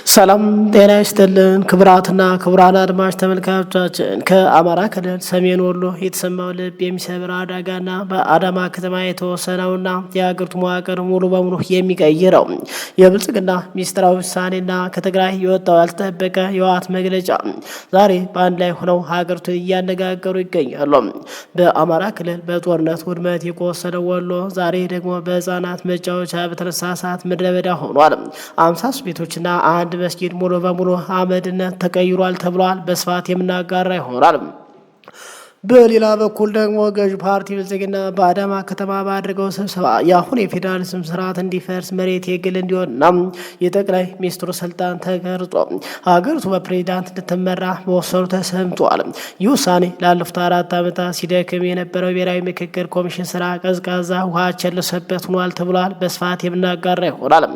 ሰላም ጤና ይስጥልን ክቡራትና ክቡራን አድማጭ ተመልካቾቻችን ከአማራ ክልል ሰሜን ወሎ የተሰማው ልብ የሚሰብር አደጋና በአዳማ ከተማ የተወሰነውና የሀገሪቱ መዋቅር ሙሉ በሙሉ የሚቀይረው የብልጽግና ሚኒስትራዊ ውሳኔና ከትግራይ የወጣው ያልተጠበቀ የህወሓት መግለጫ ዛሬ በአንድ ላይ ሆነው ሀገሪቱን እያነጋገሩ ይገኛሉ። በአማራ ክልል በጦርነት ውድመት የቆሰለው ወሎ ዛሬ ደግሞ በህፃናት መጫወቻ በተነሳ ሰዓት ምድረ በዳ ሆኗል። 50 ቤቶችና አንድ መስጊድ ሙሉ በሙሉ አመድነት ተቀይሯል ተብሏል። በስፋት የምናጋራ ይሆናል። በሌላ በኩል ደግሞ ገዥ ፓርቲ ብልጽግና በአዳማ ከተማ ባደረገው ስብሰባ የአሁን የፌዴራሊዝም ስርዓት እንዲፈርስ መሬት የግል እንዲሆንና የጠቅላይ ሚኒስትሩ ስልጣን ተቀርጾ ሀገሪቱ በፕሬዚዳንት እንድትመራ መወሰኑ ተሰምቷል። ይህ ውሳኔ ላለፉት 4 ዓመታት ሲደክም የነበረው ብሔራዊ ምክክር ኮሚሽን ስራ ቀዝቃዛ ውሃ ቸልሰበት ሆኗል ተብሏል። በስፋት የምናጋራ ይሆናል።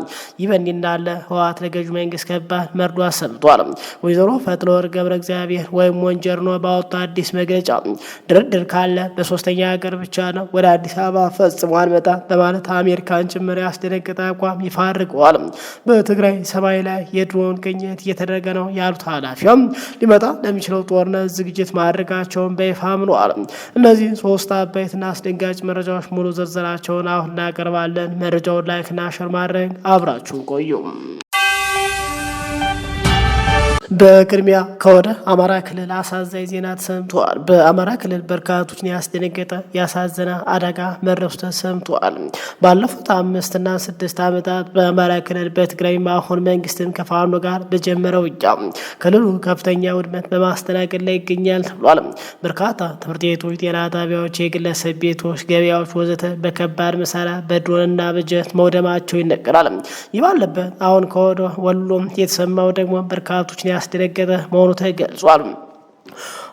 ይህ በእንዲህ እንዳለ ህወሓት ለገዥ መንግስት ከባድ መርዶ አሰምቷል። ወይዘሮ ፈትለወርቅ ገብረ እግዚአብሔር ወይም ሞንጀርኖ ባወጣ አዲስ መግለጫ ድርድር ካለ በሶስተኛ ሀገር ብቻ ነው፣ ወደ አዲስ አበባ ፈጽሞ አንመጣም በማለት አሜሪካን ጭምር ያስደነገጠ አቋም ይፋ አድርገዋል። በትግራይ ሰማይ ላይ የድሮን ቅኝት እየተደረገ ነው ያሉት ኃላፊውም ሊመጣ ለሚችለው ጦርነት ዝግጅት ማድረጋቸውን በይፋ አምነዋል። እነዚህ 3 አበይትና አስደንጋጭ መረጃዎች ሙሉ ዝርዝራቸውን አሁን እናቀርባለን። መረጃውን ላይክና ሸር ማድረግ አብራችሁን ቆዩ። በቅድሚያ ከወደ አማራ ክልል አሳዛኝ ዜና ተሰምቷል። በአማራ ክልል በርካቶችን ያስደነገጠ ያሳዘነ አደጋ መድረሱ ተሰምቷል። ባለፉት 5 እና 6 ዓመታት በአማራ ክልል በትግራይ አሁን መንግስትን ከፋኖ ጋር በጀመረው ውጊያ ክልሉ ከፍተኛ ውድመት በማስተናገድ ላይ ይገኛል ተብሏል። በርካታ ትምህርት ቤቶች፣ ጤና ጣቢያዎች፣ የግለሰብ ቤቶች፣ ገበያዎች ወዘተ በከባድ መሳሪያ በድሮንና በጀት መውደማቸው ይነገራል። ይህ ባለበት አሁን ከወደ ወሎም የተሰማው ደግሞ በርካቶችን ያስደነገጠ መሆኑ ተገልጿል።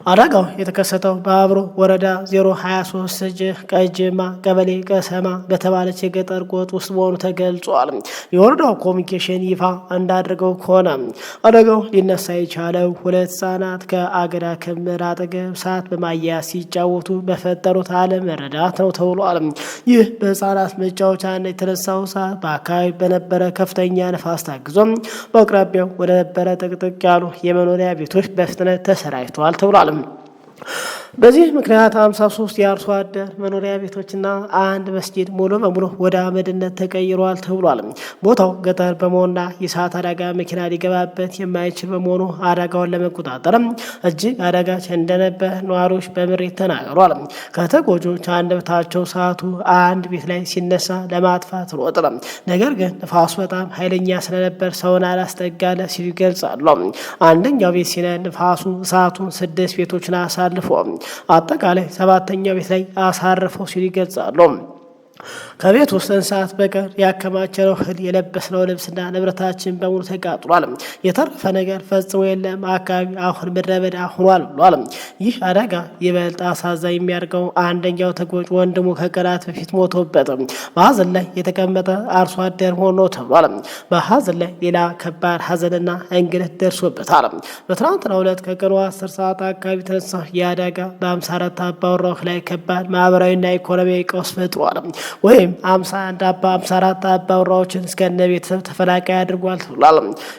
አደጋው የተከሰተው በአብሮ ወረዳ 023 ቀጅማ ቀበሌ ቀሰማ በተባለች የገጠር ጎጥ ውስጥ መሆኑ ተገልጿል። የወረዳው ኮሚኒኬሽን ይፋ እንዳደረገው ከሆነ አደጋው ሊነሳ የቻለው 2 ህጻናት ከአገዳ ክምር አጠገብ ሰዓት በማያያዝ ሲጫወቱ በፈጠሩት አለመረዳት ነው ተብሏል። ይህ በህጻናት መጫወቻነት የተነሳው ሰዓት በአካባቢ በነበረ ከፍተኛ ነፋስ ታግዞ በአቅራቢያው ወደ ነበረ ጥቅጥቅ ያሉ የመኖሪያ ቤቶች በፍጥነት ተሰራጭተዋል ተብሏል። በዚህ ምክንያት 53 የአርሶ አደር መኖሪያ ቤቶችና አንድ መስጊድ ሙሉ በሙሉ ወደ አመድነት ተቀይረዋል ተብሏል። ቦታው ገጠር በመሆንና የእሳት አደጋ መኪና ሊገባበት የማይችል በመሆኑ አደጋውን ለመቆጣጠር እጅግ አደጋች እንደነበር ነዋሪዎች በምሬት ተናግረዋል። ከተጎጆች አንደበታቸው ሰዓቱ አንድ ቤት ላይ ሲነሳ ለማጥፋት ሮጥ፣ ነገር ግን ንፋሱ በጣም ኃይለኛ ስለነበር ሰውን አላስጠጋለ ሲሉ ይገልጻሉ። አንደኛው ቤት ሲነድ ንፋሱ እሳቱን 6 ቤቶችን አሳልፎ አጠቃላይ 7ኛው ቤት ላይ አሳርፈው ሲሉ ይገልጻሉ። ከቤት ውስጥ እንስሳት በቀር ያከማቸነው እህል፣ የለበስነው ልብስና ንብረታችን በሙሉ ተቃጥሏል። የተረፈ ነገር ፈጽሞ የለም። አካባቢ አሁን ምድረ በዳ ሆኗል ብሏል። ይህ አደጋ ይበልጥ አሳዛኝ የሚያደርገው አንደኛው ተጎጂ ወንድሙ ከቀናት በፊት ሞቶበት በሀዘን ላይ የተቀመጠ አርሶ አደር ሆኖ ተብሏል። በሀዘን ላይ ሌላ ከባድ ሀዘንና እንግልት ደርሶበታል። በትናንትናው ዕለት ከቀኑ 10 ሰዓት አካባቢ ተነሳ የአደጋ በ54 አባወራዎች ላይ ከባድ ማህበራዊና ኢኮኖሚያዊ ቀውስ ፈጥሯል። ወይም 54 አባወራዎችን እስከነ ቤተሰብ ተፈናቃይ አድርጓል ተብሏል።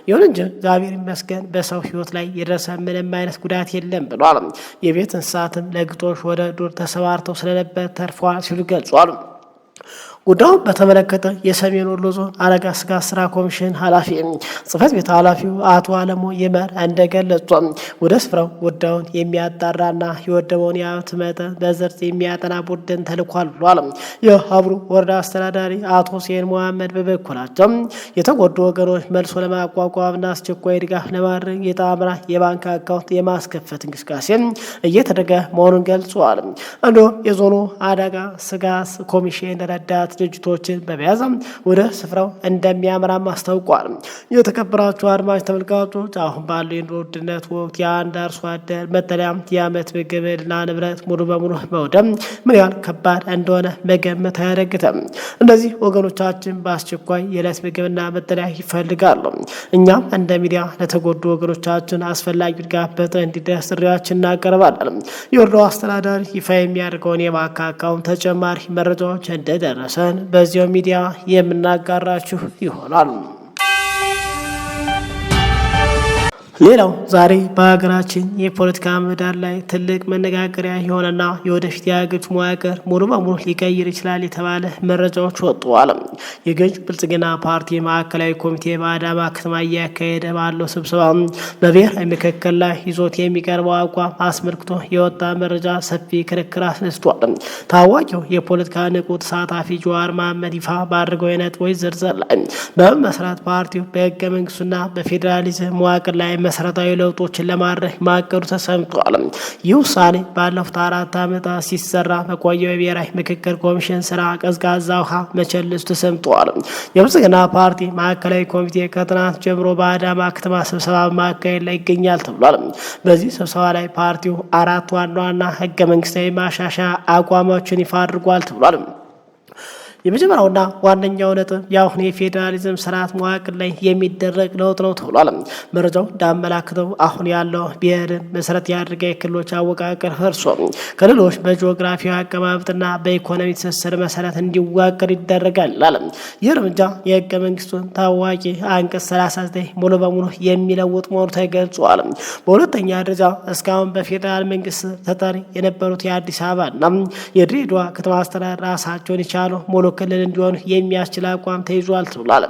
ይሁን እንጂ እግዚአብሔር ይመስገን በሰው ሕይወት ላይ የደረሰ ምንም አይነት ጉዳት የለም ብሏል። የቤት እንስሳትም ለግጦሽ ወደ ዱር ተሰማርተው ስለነበር ተርፈዋል ሲሉ ገልጿል። ጉዳዩን በተመለከተ የሰሜን ወሎ ዞን አደጋ ስጋት ስራ ኮሚሽን ኃላፊ ጽህፈት ቤት ኃላፊው አቶ አለሙ ይመር እንደገለጹ ወደ ስፍራው ጉዳዩን የሚያጣራና የወደመውን የሀብት መጠን በዝርዝር የሚያጠና ቡድን ተልኳል ብሏል። የሀብሩ ወረዳ አስተዳዳሪ አቶ ሁሴን መሐመድ በበኩላቸው የተጎዱ ወገኖች መልሶ ለማቋቋምና አስቸኳይ ድጋፍ ለማድረግ የጣምራ የባንክ አካውንት የማስከፈት እንቅስቃሴ እየተደረገ መሆኑን ገልጿል። እንዲሁም የዞኑ አደጋ ስጋት ኮሚሽን ረዳት ድርጅቶችን በመያዝም ወደ ስፍራው እንደሚያመራም አስታውቋል። የተከበራችሁ አድማጭ ተመልካቾች አሁን ባለው የኑሮ ውድነት ወቅት የአንድ አርሶ አደር መጠለያ የዓመት ምግብና ንብረት ሙሉ በሙሉ መውደም ምን ያህል ከባድ እንደሆነ መገመት አያዳግትም። እነዚህ ወገኖቻችን በአስቸኳይ የዕለት ምግብና መጠለያ ይፈልጋሉ። እኛም እንደ ሚዲያ ለተጎዱ ወገኖቻችን አስፈላጊ ድጋፍ በጥረት እንዲደርስ ጥሪያችንን እናቀርባለን። የወረዳው አስተዳዳሪ ይፋ የሚያደርገውን የባንክ አካውንት ተጨማሪ መረጃዎች እንደደረሰ በዚያው ሚዲያ የምናጋራችሁ ይሆናል። ሌላው ዛሬ በሀገራችን የፖለቲካ ምህዳር ላይ ትልቅ መነጋገሪያ የሆነና የወደፊት የሀገሪቱ መዋቅር ሙሉ በሙሉ ሊቀይር ይችላል የተባለ መረጃዎች ወጥተዋል። የገዢው ብልጽግና ፓርቲ ማዕከላዊ ኮሚቴ በአዳማ ከተማ እያካሄደ ባለው ስብሰባ በብሔራዊ ምክክር ላይ ይዞት የሚቀርበው አቋም አስመልክቶ የወጣ መረጃ ሰፊ ክርክር አስነስቷል። ታዋቂው የፖለቲካ ንቁ ተሳታፊ ጀዋር መሐመድ ይፋ ባደረገው የነጥቦች ዝርዝር ላይ በመመስረት ፓርቲው በህገ መንግስቱና በፌዴራሊዝም መዋቅር ላይ መሰረታዊ ለውጦችን ለማድረግ ማቀዱ ተሰምቷል። ይህ ውሳኔ ባለፉት 4 ዓመታት ሲሰራ በቆየው የብሔራዊ ምክክር ኮሚሽን ስራ ቀዝቃዛ ውሃ መቸለሱ ተሰምቷል። የብልጽግና ፓርቲ ማዕከላዊ ኮሚቴ ከትናንት ጀምሮ በአዳማ ከተማ ስብሰባ ማካሄድ ላይ ይገኛል ተብሏል። በዚህ ስብሰባ ላይ ፓርቲው 4 ዋና ዋና ህገ መንግስታዊ ማሻሻያ አቋሞችን ይፋ አድርጓል ተብሏል። የመጀመሪያውና ዋነኛው ነጥብ የአሁኑ የፌዴራሊዝም ስርዓት መዋቅር ላይ የሚደረግ ለውጥ ነው ተብሏል። መረጃው እንዳመላክተው አሁን ያለው ብሔርን መሰረት ያደረገ የክልሎች አወቃቀር ፈርሶ ክልሎች በጂኦግራፊያዊ አቀማመጥና በኢኮኖሚ ትስስር መሰረት እንዲዋቀር ይደረጋል አለ። ይህ እርምጃ የህገ መንግስቱን ታዋቂ አንቀጽ 39 ሙሉ በሙሉ የሚለውጥ መሆኑ ተገልጿል። በሁለተኛ ደረጃ እስካሁን በፌዴራል መንግስት ተጠሪ የነበሩት የአዲስ አበባና የድሬዳዋ ከተማ አስተዳደር ራሳቸውን የቻሉ ሙሉ ክልል እንዲሆኑ የሚያስችል አቋም ተይዟል ተብሏል።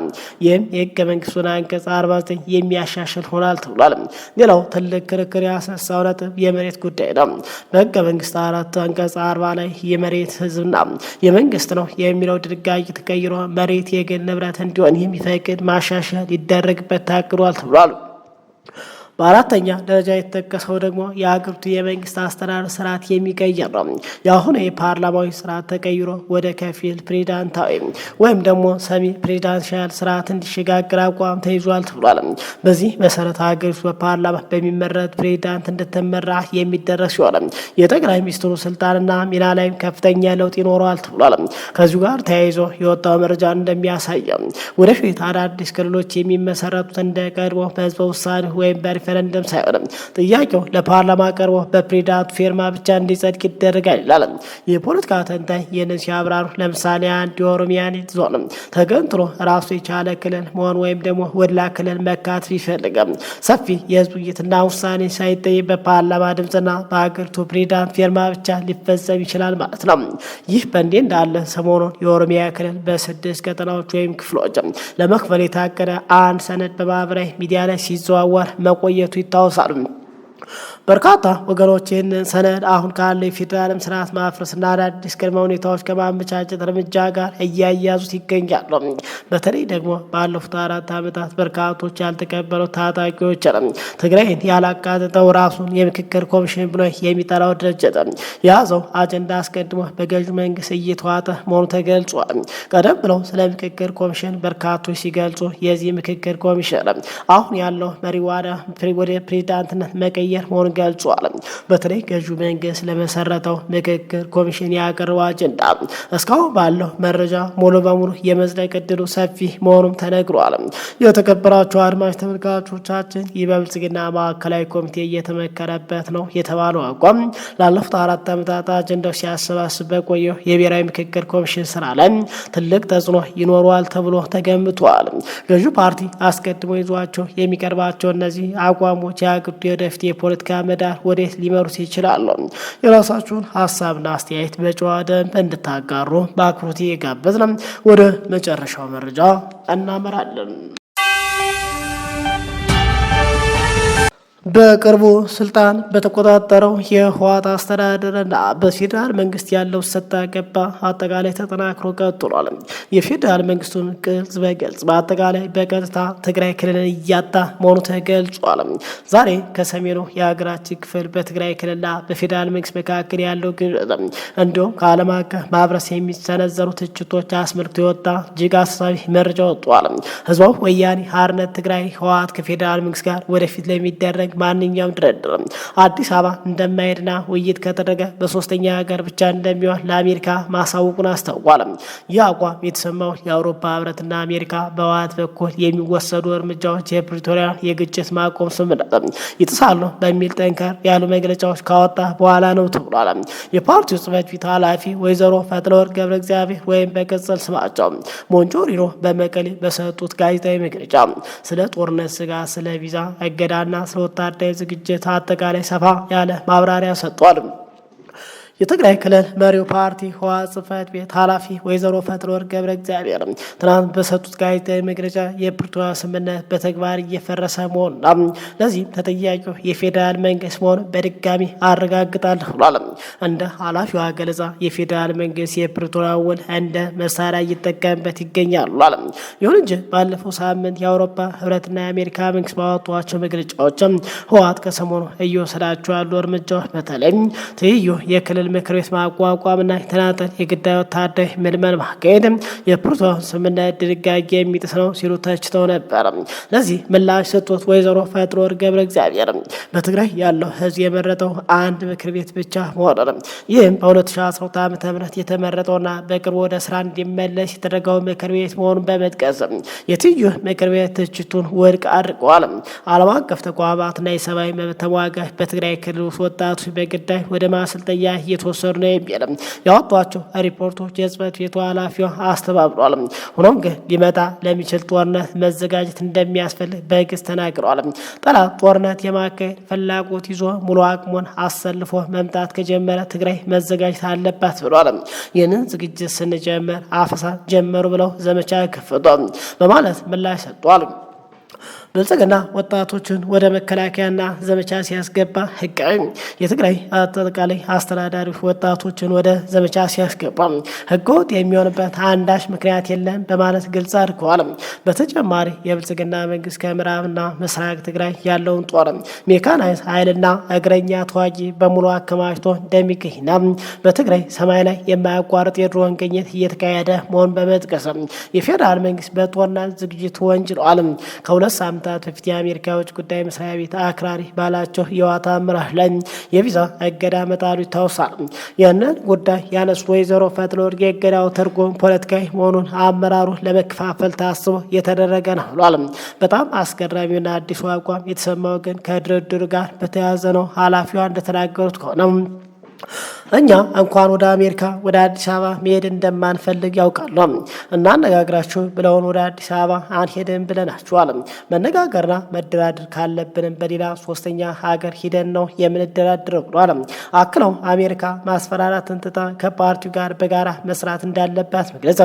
ይህም የህገ መንግስቱን አንቀጽ 49 የሚያሻሽል ሆናል ተብሏል። ሌላው ትልቅ ክርክር ያስነሳው ነጥብ የመሬት ጉዳይ ነው። በህገ መንግስት 4 አንቀጽ 40 ላይ የመሬት ህዝብና የመንግስት ነው የሚለው ድንጋጌ ተቀይሮ መሬት የግል ንብረት እንዲሆን የሚፈቅድ ማሻሻያ ሊደረግበት ታቅዷል ተብሏል። በአራተኛ ደረጃ የተጠቀሰው ደግሞ የሀገሪቱ የመንግስት አስተዳደር ስርዓት የሚቀይር ነው። የአሁኑ የፓርላማዊ ስርዓት ተቀይሮ ወደ ከፊል ፕሬዚዳንታዊ ወይም ደግሞ ሰሚ ፕሬዚዳንሻል ስርዓት እንዲሸጋገር አቋም ተይዟል ተብሏል። በዚህ መሰረት ሀገሪቱ በፓርላማ በሚመረጥ ፕሬዚዳንት እንድትመራ የሚደረግ ሲሆን የጠቅላይ ሚኒስትሩ ስልጣንና ሚና ላይም ከፍተኛ ለውጥ ይኖረዋል ተብሏል። ከዚሁ ጋር ተያይዞ የወጣው መረጃ እንደሚያሳየው ወደፊት አዳዲስ ክልሎች የሚመሰረቱት እንደ ቀድሞ በህዝበ ውሳኔ ወይም ሬፈረንደም ሳይሆን ጥያቄው ለፓርላማ ቀርቦ በፕሬዚዳንቱ ፊርማ ብቻ እንዲጸድቅ ይደረጋል ይላል። የፖለቲካ ተንታኝ ይህንን ሲያብራሩ ለምሳሌ አንድ የኦሮሚያን ዞን ተገንጥሎ ራሱ የቻለ ክልል መሆን ወይም ደግሞ ወደላ ክልል መካተት ቢፈልግም ሰፊ የህዝብ ውይይትና ውሳኔ ሳይጠይቅ በፓርላማ ድምፅና በሀገሪቱ ፕሬዚዳንት ፊርማ ብቻ ሊፈጸም ይችላል ማለት ነው። ይህ በእንዲህ እንዳለ ሰሞኑን የኦሮሚያ ክልል በ6 ቀጠናዎች ወይም ክፍሎች ለመክፈል የታቀደ አንድ ሰነድ በማህበራዊ ሚዲያ ላይ ሲዘዋወር መቆየቱ ይታወሳል። በርካታ ወገኖች ይህንን ሰነድ አሁን ካለው የፌዴራልም ስርዓት ማፍረስና አዳዲስ ቅድመ ሁኔታዎች ከማመቻቸት እርምጃ ጋር እያያዙት ይገኛሉ። በተለይ ደግሞ ባለፉት 4 ዓመታት በርካቶች ያልተቀበሉት ታጣቂዎች ትግራይን ያላቃጠጠው ራሱን የምክክር ኮሚሽን ብሎ የሚጠራው ድርጅት የያዘው አጀንዳ አስቀድሞ በገዢው መንግስት እየተዋጠ መሆኑ ተገልጿል። ቀደም ብለው ስለ ምክክር ኮሚሽን በርካቶች ሲገልጹ የዚህ ምክክር ኮሚሽን አሁን ያለው መሪ ወደ ፕሬዚዳንትነት መቀየር መሆኑን ገልጿል። በተለይ ገዢው መንግስት ለመሰረተው ምክክር ኮሚሽን ያቀረበው አጀንዳ እስካሁን ባለው መረጃ ሙሉ በሙሉ የመጽደቅ ዕድሉ ሰፊ መሆኑም ተነግሯል። የተከበራችሁ አድማጭ ተመልካቾቻችን ይህ በብልጽግና ማዕከላዊ ኮሚቴ እየተመከረበት ነው የተባለው አቋም ላለፉት 4 ዓመታት አጀንዳው ሲያሰባስብ በቆየው የብሔራዊ ምክክር ኮሚሽን ስራ ላይ ትልቅ ተጽዕኖ ይኖረዋል ተብሎ ተገምቷል። ገዢው ፓርቲ አስቀድሞ ይዟቸው የሚቀርባቸው እነዚህ አቋሞች የሀገሪቱ የወደፊት የፖለቲካ ምህዳር ወዴት ሊመሩት ይችላሉ? የራሳችሁን ሀሳብና አስተያየት በጨዋ ደንብ እንድታጋሩ በአክብሮት የጋበዝን። ወደ መጨረሻው መረጃ እናመራለን። በቅርቡ ስልጣን በተቆጣጠረው የህወሓት አስተዳደርና በፌዴራል መንግስት ያለው ሰጣ ገባ አጠቃላይ ተጠናክሮ ቀጥሏል። የፌዴራል መንግስቱን ቅጽ በግልጽ በአጠቃላይ በቀጥታ ትግራይ ክልልን እያጣ መሆኑ ተገልጿል። ዛሬ ከሰሜኑ የሀገራችን ክፍል በትግራይ ክልልና በፌዴራል መንግስት መካከል ያለው ግንኙነት እንዲሁም ከዓለም አቀፍ ማህበረሰብ የሚሰነዘሩ ትችቶች አስመልክቶ የወጣ እጅግ አሳሳቢ መረጃ ወጥቷል። ህዝባዊ ወያኔ ሓርነት ትግራይ ህወሓት ከፌዴራል መንግስት ጋር ወደፊት ለሚደረግ ለሚደረግ ማንኛውም ድርድር አዲስ አበባ እንደማይሄድና ውይይት ከተደረገ በሶስተኛ ሀገር ብቻ እንደሚሆን ለአሜሪካ ማሳወቁን አስታውቋል። ይህ አቋም የተሰማው የአውሮፓ ህብረትና አሜሪካ በህወሓት በኩል የሚወሰዱ እርምጃዎች የፕሪቶሪያን የግጭት ማቆም ስምምነት ይጥሳሉ በሚል ጠንከር ያሉ መግለጫዎች ካወጣ በኋላ ነው ተብሏል። የፓርቲው ጽህፈት ቤት ኃላፊ ወይዘሮ ፈትለወርቅ ገብረ እግዚአብሔር ወይም በቅጽል ስማቸው ሞንጆሪኖ በመቀሌ በሰጡት ጋዜጣዊ መግለጫ ስለ ጦርነት ስጋት፣ ስለ ቪዛ እገዳና ስለ ወታደራዊ ዝግጅት አጠቃላይ ሰፋ ያለ ማብራሪያ ሰጥቷል። የትግራይ ክልል መሪው ፓርቲ ህወሓት ጽህፈት ቤት ኃላፊ ወይዘሮ ፈትለወርቅ ገብረ እግዚአብሔር ትናንት በሰጡት ጋዜጣዊ መግለጫ የፕሪቶሪያ ስምምነት በተግባር እየፈረሰ መሆኑና ለዚህም ተጠያቂው የፌዴራል መንግስት መሆኑን በድጋሚ አረጋግጣለሁ ብሏል። እንደ ኃላፊዋ ገለጻ የፌዴራል መንግስት የፕሪቶሪያ ውል እንደ መሳሪያ እየተጠቀምበት ይገኛል ብሏል። ይሁን እንጂ ባለፈው ሳምንት የአውሮፓ ህብረትና የአሜሪካ መንግስት ባወጧቸው መግለጫዎች ህወሓት ከሰሞኑ እየወሰዳቸው ያሉ እርምጃዎች በተለይ ትይዩ የክልል ምክር ቤት ማቋቋምና የተናጠል የግዳይ ወታደራዊ ምልመል ማካሄድ የፕሪቶሪያ ስምምነት ድንጋጌ የሚጥስ ነው ሲሉ ተችተው ነበር። ለዚህ ምላሽ ሰጡት ወይዘሮ ፈትለወርቅ ገብረ እግዚአብሔር በትግራይ ያለው ህዝብ የመረጠው አንድ ምክር ቤት ብቻ መሆኑን ይህም በ2012 ዓ.ም የተመረጠውና በቅርቡ ወደ ስራ እንዲመለስ የተደረገው ምክር ቤት መሆኑን በመጥቀስ የትዩ ምክር ቤት ትችቱን ውድቅ አድርገዋል። ዓለም አቀፍ ተቋማትና የሰብአዊ መብት ተሟጋች በትግራይ ክልል ውስጥ ወጣቶች በግዳይ ወደ ማሰልጠያ የተወሰዱ ነው የሚል ያወጧቸው ሪፖርቶች የጽህፈት ቤቱ ኃላፊዋ አስተባብሯል። ሆኖም ግን ሊመጣ ለሚችል ጦርነት መዘጋጀት እንደሚያስፈልግ በግልጽ ተናግረዋል። ጠላት ጦርነት የማካሄድ ፍላጎት ይዞ ሙሉ አቅሙን አሰልፎ መምጣት ከጀመረ ትግራይ መዘጋጀት አለባት ብሏል። ይህንን ዝግጅት ስንጀምር አፈሳ ጀመሩ ብለው ዘመቻ ከፈቱ በማለት ምላሽ ሰጥቷል። ብልጽግና ወጣቶችን ወደ መከላከያና ዘመቻ ሲያስገባ ህጋዊ የትግራይ አጠቃላይ አስተዳዳሪ ወጣቶችን ወደ ዘመቻ ሲያስገባ ህገወጥ የሚሆንበት አንዳች ምክንያት የለም በማለት ግልጽ አድርገዋል። በተጨማሪ የብልጽግና መንግስት ከምዕራብና ምስራቅ ትግራይ ያለውን ጦር ሜካናይዝ ኃይልና እግረኛ ተዋጊ በሙሉ አከማችቶ እንደሚገኝና በትግራይ ሰማይ ላይ የማያቋርጥ የድሮን ቅኝት እየተካሄደ መሆኑን በመጥቀስ የፌዴራል መንግስት በጦርነት ዝግጅት ወንጅለዋል። ከሁለት ሳምንታት በፊት የአሜሪካ የውጭ ጉዳይ መስሪያ ቤት አክራሪ ባላቸው የህወሓት አመራር ላይ የቪዛ እገዳ መጣሉ ይታወሳል። ይህንን ጉዳይ ያነሱ ወይዘሮ ፈትለወርቅ የእገዳው ትርጉም ፖለቲካዊ መሆኑን አመራሩ ለመከፋፈል ታስቦ የተደረገ ነው ብሏል። በጣም አስገራሚውና አዲሱ አቋም የተሰማው ግን ከድርድር ጋር በተያያዘ ነው። ኃላፊዋ እንደተናገሩት ከሆነ እኛ እንኳን ወደ አሜሪካ ወደ አዲስ አበባ መሄድ እንደማንፈልግ ያውቃሉ። እናነጋግራችሁ ብለውን ወደ አዲስ አበባ አንሄድም ብለናችኋል። መነጋገርና መደራደር ካለብንም በሌላ ሶስተኛ ሀገር ሂደን ነው የምንደራድረው ብሏል። አክለው አሜሪካ ማስፈራራትን ትታ ከፓርቲው ጋር በጋራ መስራት እንዳለባት መግለጽ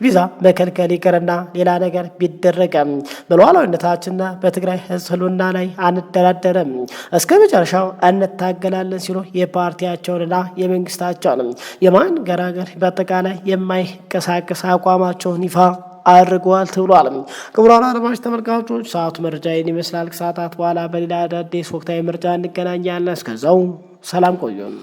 ቪዛ መከልከል ይቅርና ሌላ ነገር ቢደረገም በሉዓላዊነታችንና በትግራይ ህዝብ ህልውና ላይ አንደራደርም፣ እስከ መጨረሻው እንታገላለን ሲሉ የፓርቲያቸውንና የመንግስታቸውንም የማንገራገር በአጠቃላይ የማይንቀሳቀስ አቋማቸውን ይፋ አድርገዋል ተብሏል። ክቡራን አድማጭ ተመልካቾች ሰዓቱ መረጃ ይህን ይመስላል። ከሰዓታት በኋላ በሌላ አዳዲስ ወቅታዊ መረጃ እንገናኛለን። እስከዛው ሰላም ቆዩን።